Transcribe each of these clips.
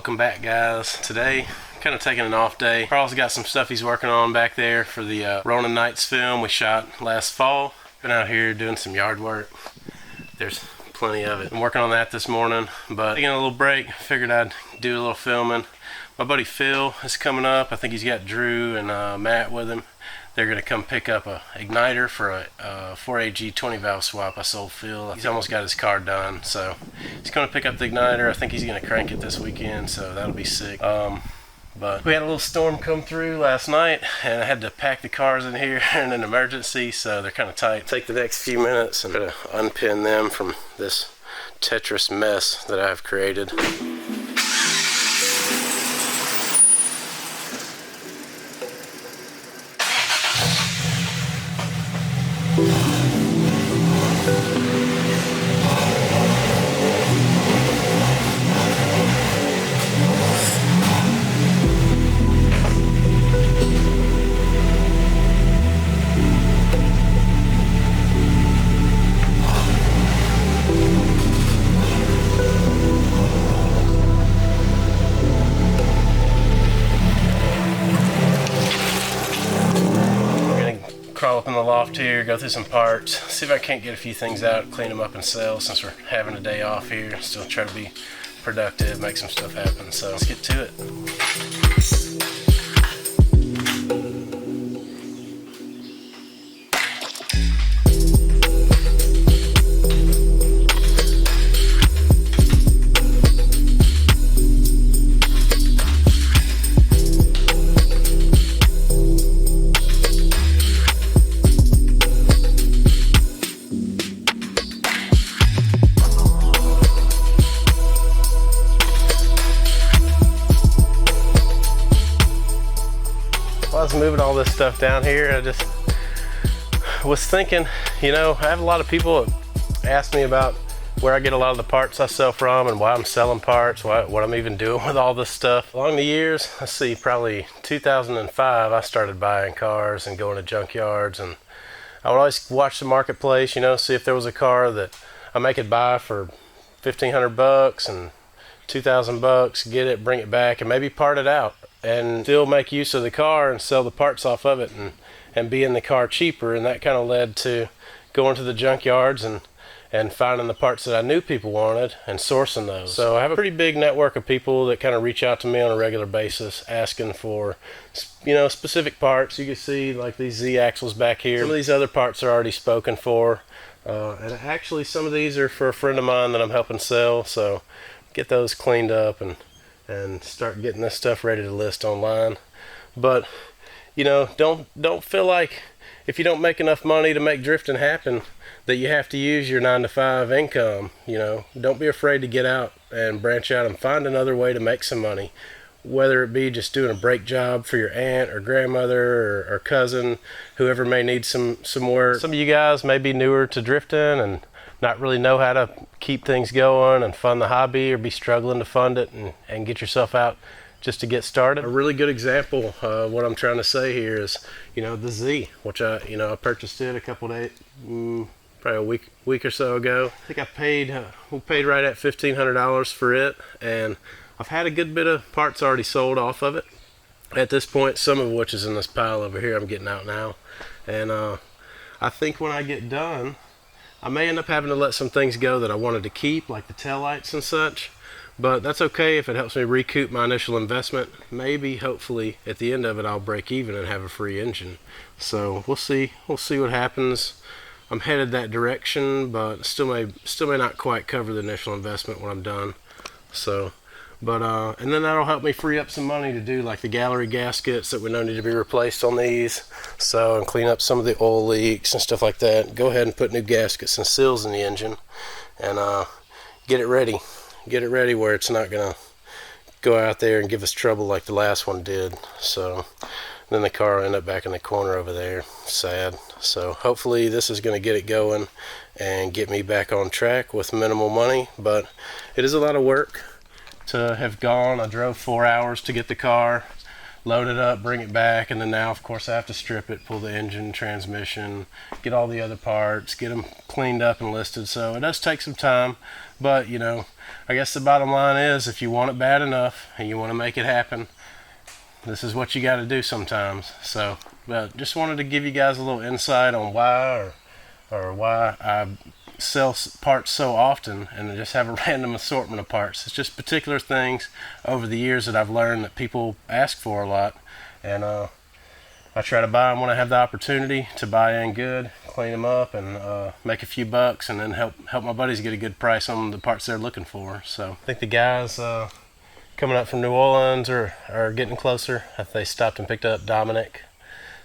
Welcome back, guys. Today, kind of taking an off day. Carl's got some stuff he's working on back there for the Ronin Nights film we shot last fall. Been out here doing some yard work. There's plenty of it. I'm working on that this morning, but taking a little break, figured I'd do a little filming. My buddy Phil is coming up. I think he's got Drew and Matt with him. They're going to come pick up a igniter for a 4AG 20 valve swap I sold Phil. He's almost got his car done, so he's going to pick up the igniter. I think he's going to crank it this weekend, so that'll be sick. But we had a little storm come through last night, and I had to pack the cars in here in an emergency, so they're kind of tight. Take the next few minutes and try to unpin them from this tetris mess that I've created. Crawl up in the loft here, go through some parts, see if I can't get a few things out, clean them up and sell since we're having a day off here. Still try to be productive, make some stuff happen, so let's get to it. I was moving all this stuff down here, I just was thinking, you know, I have a lot of people that ask me about where I get a lot of the parts I sell from and why I'm selling parts, what I'm even doing with all this stuff. Along the years, let's see, probably 2005, I started buying cars and going to junkyards, and I would always watch the marketplace, you know, see if there was a car that I could buy for $1,500 and $2,000, get it, bring it back, and maybe part it out and still make use of the car and sell the parts off of it and be in the car cheaper. And that kind of led to going to the junkyards and finding the parts that I knew people wanted and sourcing those. So I have a pretty big network of people that kind of reach out to me on a regular basis asking for, you know, specific parts. You can see like these Z axles back here. Some of these other parts are already spoken for, and actually some of these are for a friend of mine that I'm helping sell, so get those cleaned up and start getting this stuff ready to list online. But you know, don't feel like if you don't make enough money to make drifting happen that you have to use your 9-to-5 income. You know, don't be afraid to get out and branch out and find another way to make some money, whether it be just doing a brake job for your aunt or grandmother or cousin, whoever may need some work. Some of you guys may be newer to drifting and not really know how to keep things going and fund the hobby, or be struggling to fund it and get yourself out just to get started. A really good example of what I'm trying to say here is, you know, the Z, which I purchased it a couple days, probably a week or so ago. I think we paid right at $1,500 for it, and I've had a good bit of parts already sold off of it at this point, some of which is in this pile over here I'm getting out now. And I think when I get done, I may end up having to let some things go that I wanted to keep, like the taillights and such, but that's okay if it helps me recoup my initial investment. Maybe, hopefully, at the end of it, I'll break even and have a free engine. So we'll see what happens. I'm headed that direction, but still may not quite cover the initial investment when I'm done. So, but and then that'll help me free up some money to do like the gallery gaskets that we know need to be replaced on these, so, and clean up some of the oil leaks and stuff like that. Go ahead and put new gaskets and seals in the engine and get it ready where it's not gonna go out there and give us trouble like the last one did. So then the car will end up back in the corner over there, sad. So hopefully this is going to get it going and get me back on track with minimal money, but it is a lot of work to have gone. I drove 4 hours to get the car, load it up, bring it back, and then now of course I have to strip it, pull the engine, transmission, get all the other parts, get them cleaned up and listed. So it does take some time, but you know, I guess the bottom line is if you want it bad enough and you want to make it happen, this is what you got to do sometimes. So but just wanted to give you guys a little insight on why or why I sell parts so often and just have a random assortment of parts. It's just particular things over the years that I've learned that people ask for a lot, and I try to buy them when I have the opportunity to buy in good, clean them up, and make a few bucks, and then help my buddies get a good price on the parts they're looking for. So I think the guys coming up from New Orleans are getting closer. They stopped and picked up Dominic.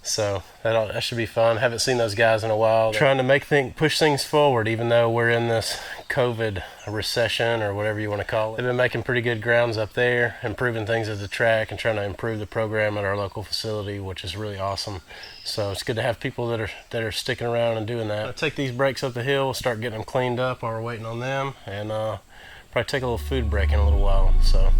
So that should be fun. Haven't seen those guys in a while. Trying to push things forward, even though we're in this COVID recession or whatever you want to call it. They've been making pretty good grounds up there, improving things at the track and trying to improve the program at our local facility, which is really awesome. So it's good to have people that are sticking around and doing that. I'll take these brakes up the hill, we'll start getting them cleaned up while we're waiting on them, and probably take a little food break in a little while. So.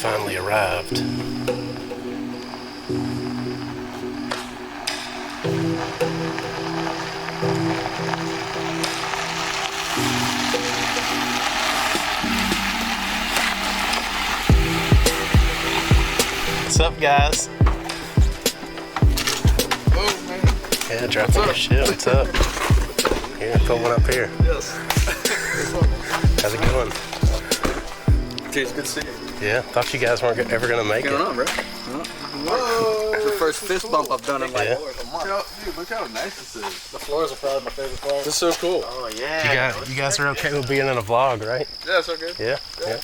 Finally arrived. What's up, guys? Oh, man. Yeah, dropping your shit. What's up? Here, put one up here. Yes. How's it going? Okay, it's good to see you. Yeah, thought you guys weren't ever gonna make What's it. going on, bro? Whoa! It's the first fist bump I've done in like Yeah. a month. Dude, look how nice this is. The floors are probably my favorite part. This is so cool. Oh yeah. You guys are okay with being in a vlog, right? Yeah, it's okay. Yeah. Yeah.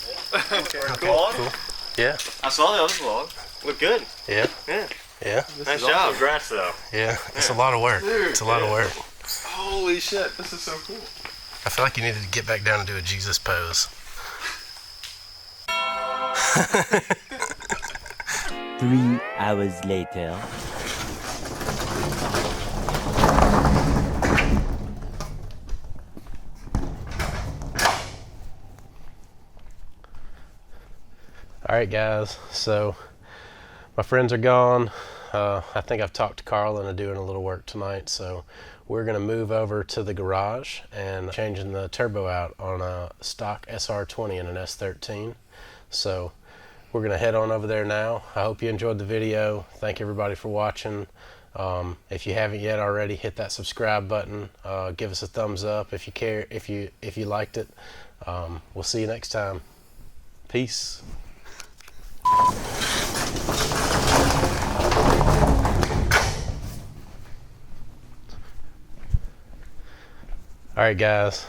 Okay. Cool. Yeah. I saw the other vlog. Look good. Yeah. Yeah. Yeah. Nice job. Congrats, though. Yeah. It's a lot of work. Dude, It's a lot of work. Holy shit, this is so cool. I feel like you needed to get back down and do a Jesus pose. 3 hours later. All right, guys. So my friends are gone. I think I've talked to Carl into doing a little work tonight. So we're gonna move over to the garage and changing the turbo out on a stock SR20 and an S13. So we're gonna head on over there now. I hope you enjoyed the video. Thank everybody for watching. If you haven't yet already, hit that subscribe button. Give us a thumbs up if you care. If you liked it. We'll see you next time. Peace. All right, guys.